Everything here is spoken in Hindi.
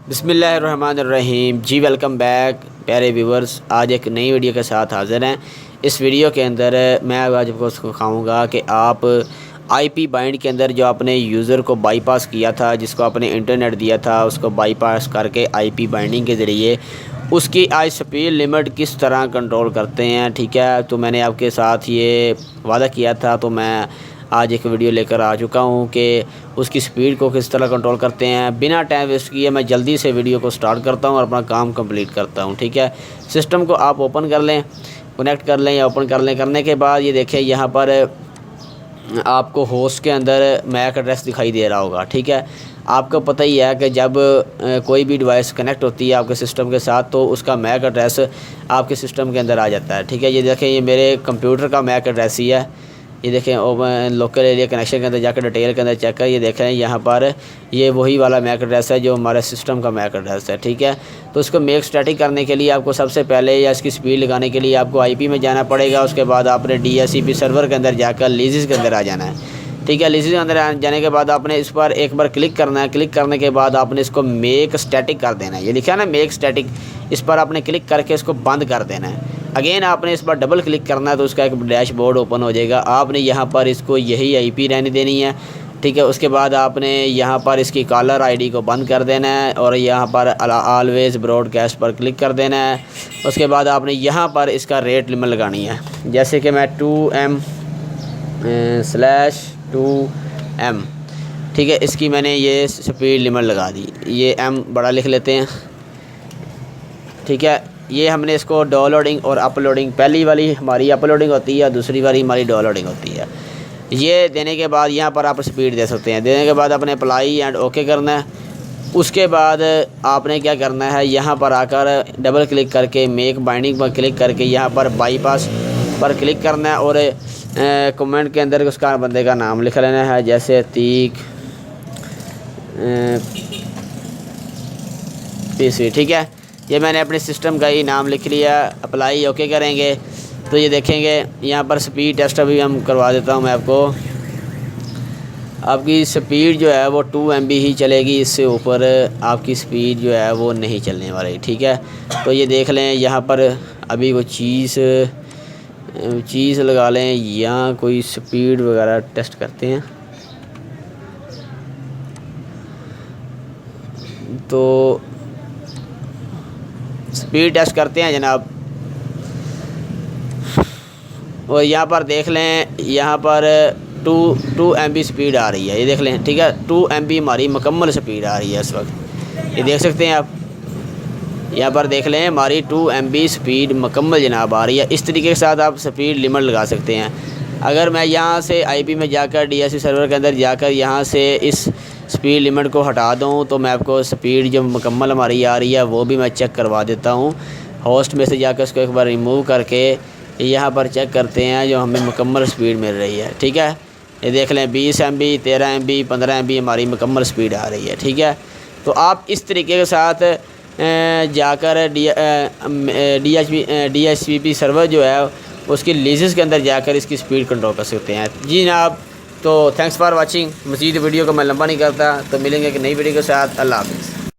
बिस्मिल्लाहिर्रहमानिर्रहीम। जी वेलकम बैक प्यारे व्यूवर्स। आज एक नई वीडियो के साथ हाज़िर हैं। इस वीडियो के अंदर मैं आज आपको सिखाऊंगा कि आप आईपी बाइंड के अंदर जो आपने यूज़र को बाईपास किया था, जिसको आपने इंटरनेट दिया था, उसको बाईपास करके आईपी बाइंडिंग के ज़रिए उसकी आई स्पीड लिमिट किस तरह कंट्रोल करते हैं। ठीक है, तो मैंने आपके साथ ये वादा किया था, तो मैं आज एक वीडियो लेकर आ चुका हूँ कि उसकी स्पीड को किस तरह कंट्रोल करते हैं। बिना टाइम वेस्ट किए मैं जल्दी से वीडियो को स्टार्ट करता हूँ और अपना काम कंप्लीट करता हूँ। ठीक है, सिस्टम को आप ओपन कर लें, कनेक्ट कर लें या ओपन कर लें। करने के बाद ये देखें, यहाँ पर आपको होस्ट के अंदर मैक एड्रेस दिखाई दे रहा होगा। ठीक है, आपको पता ही है कि जब कोई भी डिवाइस कनेक्ट होती है आपके सिस्टम के साथ, तो उसका मैक एड्रेस आपके सिस्टम के अंदर आ जाता है। ठीक है, ये देखें, ये मेरे कंप्यूटर का मैक एड्रेस ही है। ये देखें, लोकल एरिया कनेक्शन के अंदर जाकर डिटेल के अंदर चेक करें। ये देखें, यहाँ पर ये वही वाला मैक एड्रेस है जो हमारे सिस्टम का मैक एड्रेस है। ठीक है, तो इसको मेक स्टैटिक करने के लिए आपको सबसे पहले, या इसकी स्पीड लगाने के लिए आपको आईपी में जाना पड़ेगा। उसके बाद आपने डीएचसीपी सर्वर के अंदर जाकर लीजेस के अंदर आ जाना है। ठीक है, लीजेस के अंदर जाने के बाद आपने इस पर एक बार क्लिक करना है। क्लिक करने के बाद आपने इसको मेक स्टैटिक कर देना है। ये लिखा है ना मेक स्टैटिक, इस पर आपने क्लिक करके इसको बंद कर देना है। अगेन आपने इस पर डबल क्लिक करना है तो उसका एक डैशबोर्ड ओपन हो जाएगा। आपने यहाँ पर इसको यही आईपी रहने देनी है। ठीक है, उसके बाद आपने यहाँ पर इसकी कॉलर आईडी को बंद कर देना है और यहाँ पर ऑलवेज़ ब्रॉडकास्ट पर क्लिक कर देना है। उसके बाद आपने यहाँ पर इसका रेट लिमिट लगानी है। जैसे कि मैं 2M/2M, ठीक है, इसकी मैंने ये स्पीड लिमिट लगा दी। ये M बड़ा लिख लेते हैं। ठीक है, ये हमने इसको डाउनलोडिंग और अपलोडिंग, पहली वाली हमारी अपलोडिंग होती है, दूसरी वाली हमारी डाउनलोडिंग होती है। ये देने के बाद यहाँ पर आप स्पीड दे सकते हैं। देने के बाद अपने अप्लाई एंड ओके करना है। उसके बाद आपने क्या करना है, यहाँ पर आकर डबल क्लिक करके मेक बाइंडिंग पर क्लिक करके यहाँ पर बाईपास पर क्लिक करना है और कमेंट के अंदर उसका बंदे का नाम लिख लेना है, जैसे अतीक पीसी। ठीक है, ये मैंने अपने सिस्टम का ही नाम लिख लिया। अप्लाई ओके करेंगे तो ये देखेंगे यहाँ पर स्पीड टेस्ट अभी हम करवा देता हूँ मैं आपको। आपकी स्पीड जो है वो 2 MB ही चलेगी, इससे ऊपर आपकी स्पीड जो है वो नहीं चलने वाली। ठीक है, तो ये देख लें, यहाँ पर अभी वो चीज़ लगा लें या कोई स्पीड वगैरह टेस्ट करते हैं। तो स्पीड टेस्ट करते हैं जनाब, और यहाँ पर देख लें, यहाँ पर 2 MB स्पीड आ रही है। ये देख लें, ठीक है, 2 MB हमारी मुकम्मल स्पीड आ रही है इस वक्त। ये देख सकते हैं आप, यहाँ पर देख लें हमारी 2 MB स्पीड मुकम्मल जनाब आ रही है। इस तरीके के साथ आप स्पीड लिमिट लगा सकते हैं। अगर मैं यहाँ से आईपी में जाकर डीएचसी सर्वर के अंदर जाकर यहाँ से इस स्पीड लिमिट को हटा दूँ तो मैं आपको स्पीड जो मुकम्मल हमारी आ रही है वो भी मैं चेक करवा देता हूँ। होस्ट में से जाकर उसको एक बार रिमूव करके यहाँ पर चेक करते हैं जो हमें मुकम्मल स्पीड मिल रही है। ठीक है, ये देख लें 20 MB, 13 MB, 15 MB हमारी मुकम्मल स्पीड आ रही है। ठीक है, तो आप इस तरीके के साथ जाकर DHCP सर्वर जो है उसकी लीजेस के अंदर जाकर इसकी स्पीड कंट्रोल कर सकते हैं। जी जनाब, तो थैंक्स फॉर वाचिंग। मज़ीद वीडियो को मैं लंबा नहीं करता, तो मिलेंगे एक नई वीडियो के साथ। अल्लाह हाफ़िज़।